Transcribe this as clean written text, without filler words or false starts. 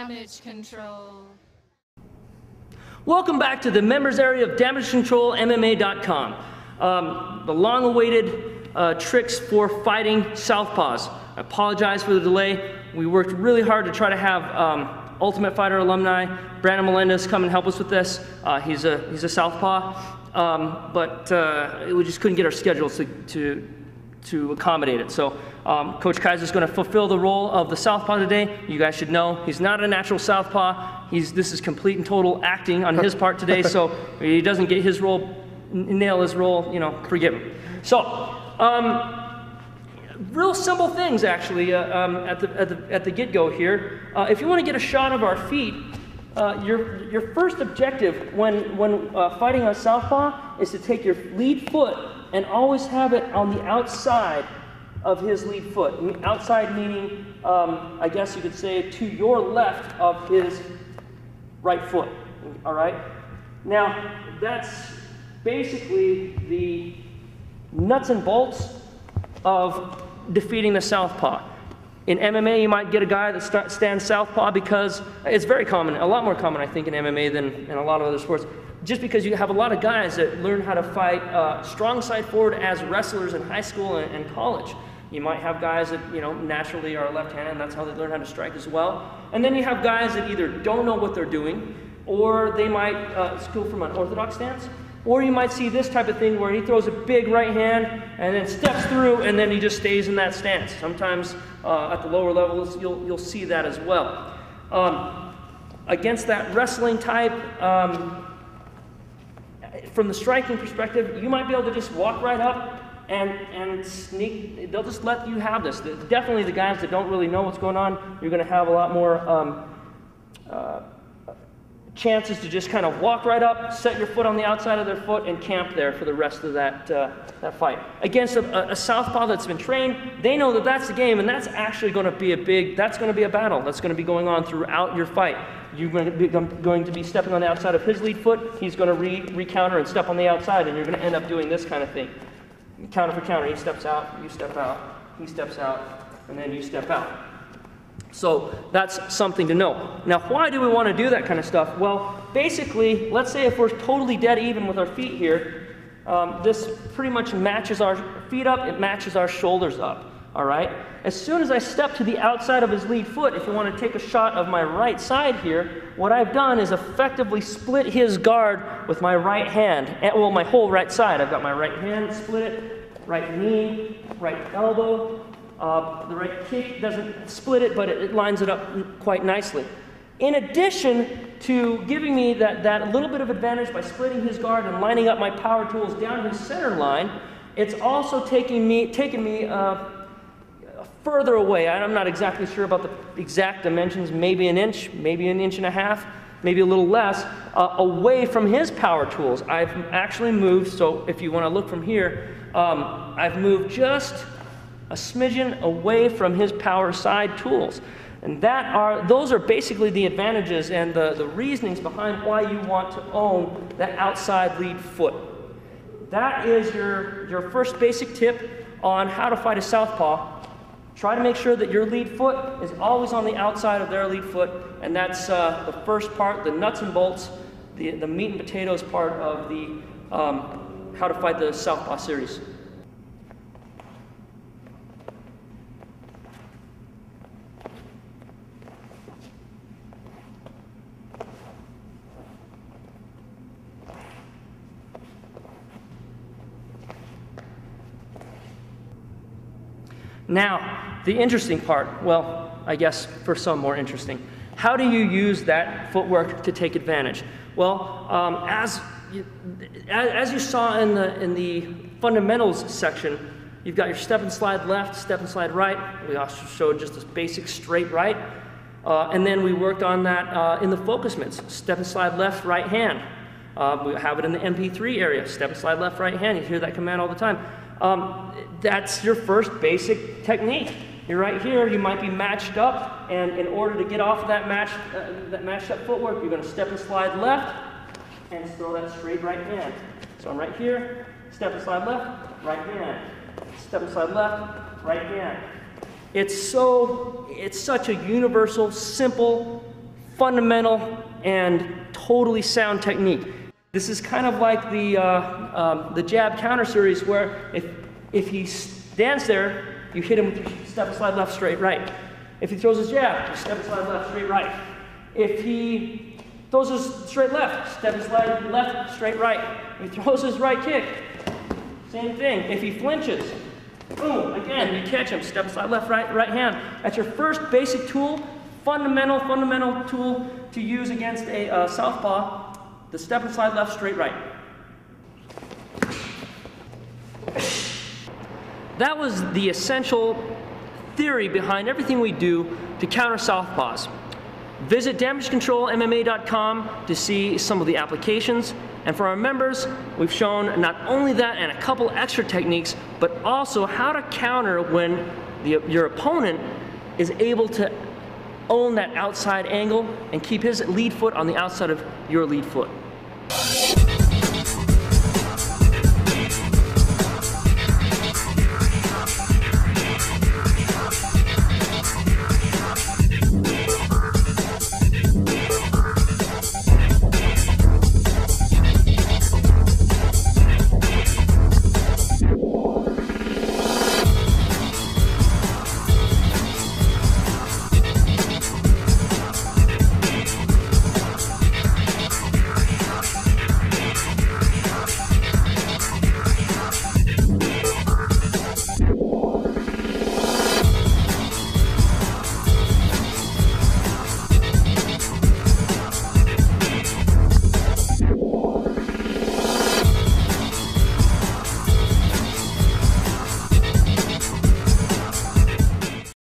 Damage control. Welcome back to the members area of Damage Control MMA.com. The long-awaited tricks for fighting Southpaws. I apologize for the delay. We worked really hard to try to have Ultimate Fighter alumni Brandon Melendez come and help us with this. He's a Southpaw, but we just couldn't get our schedules to accommodate it. So Coach Kaiser is going to fulfill the role of the Southpaw today. You guys should know he's not a natural Southpaw. This is complete and total acting on his part today. So if he doesn't get his role, nail his role, you know, forgive him. So real simple things actually at the get-go here. If you want to get a shot of our feet, your first objective when fighting a Southpaw is to take your lead foot and always have it on the outside of his lead foot. Outside meaning, I guess you could say, to your left of his right foot, all right? Now, that's basically the nuts and bolts of defeating the Southpaw. In MMA, you might get a guy that stands Southpaw because it's very common, a lot more common, I think, in MMA than in a lot of other sports. Just because you have a lot of guys that learn how to fight strong side forward as wrestlers in high school and college. You might have guys that, you know, naturally are left-handed, and that's how they learn how to strike as well. And then you have guys that either don't know what they're doing, or they might school from an orthodox stance, or you might see this type of thing where he throws a big right hand and then steps through, and then he just stays in that stance. Sometimes at the lower levels, you'll see that as well. Against that wrestling type, from the striking perspective, you might be able to just walk right up and sneak. They'll just let you have this. Definitely the guys that don't really know what's going on, you're going to have a lot more chances to just kind of walk right up, set your foot on the outside of their foot, and camp there for the rest of that fight. Against a Southpaw that's been trained, they know that that's the game, and that's actually going to be that's going to be a battle that's going to be going on throughout your fight. You're going to be stepping on the outside of his lead foot, he's going to re-counter and step on the outside, and you're going to end up doing this kind of thing. Counter for counter, he steps out, you step out, he steps out, and then you step out. So that's something to know. Now, why do we want to do that kind of stuff? Well, basically, let's say if we're totally dead even with our feet here, this pretty much matches our feet up, it matches our shoulders up, all right? As soon as I step to the outside of his lead foot, if you want to take a shot of my right side here, what I've done is effectively split his guard with my right hand, well, my whole right side. I've got my right hand, split it, right knee, right elbow. The right kick doesn't split it, but it lines it up quite nicely. In addition to giving me that little bit of advantage by splitting his guard and lining up my power tools down his center line, it's also taken me further away. I'm not exactly sure about the exact dimensions, maybe an inch and a half, maybe a little less, away from his power tools. I've actually moved, so if you want to look from here, I've moved just a smidgen away from his power side tools. And those are basically the advantages and the reasonings behind why you want to own that outside lead foot. That is your first basic tip on how to fight a Southpaw. Try to make sure that your lead foot is always on the outside of their lead foot, and that's the first part, the nuts and bolts, the meat and potatoes part of the how to fight the Southpaw series. Now, the interesting part, well, I guess for some more interesting, how do you use that footwork to take advantage? Well, as you saw in the fundamentals section, you've got your step and slide left, step and slide right. We also showed just a basic straight right. And then we worked on that in the focus mitts, step and slide left, right hand. We have it in the MP3 area, step and slide left, right hand. You hear that command all the time. That's your first basic technique. You're right here, you might be matched up, and in order to get off of that matched up footwork, you're going to step and slide left and throw that straight right hand. So I'm right here, step and slide left, right hand. Step and slide left, right hand. It's such a universal, simple fundamental and totally sound technique. This is kind of like the jab counter series, where if he stands there, you hit him with your step and slide left, straight, right. If he throws his jab, you step and slide left, straight, right. If he throws his straight left, step and slide left, straight, right. If he throws his right kick, same thing. If he flinches, boom, again, you catch him, step and slide left, right hand. That's your first basic tool, fundamental tool to use against a southpaw, the step and slide left, straight, right. That was the essential theory behind everything we do to counter southpaws. Visit DamageControlMMA.com to see some of the applications. And for our members, we've shown not only that and a couple extra techniques, but also how to counter when your opponent is able to own that outside angle and keep his lead foot on the outside of your lead foot.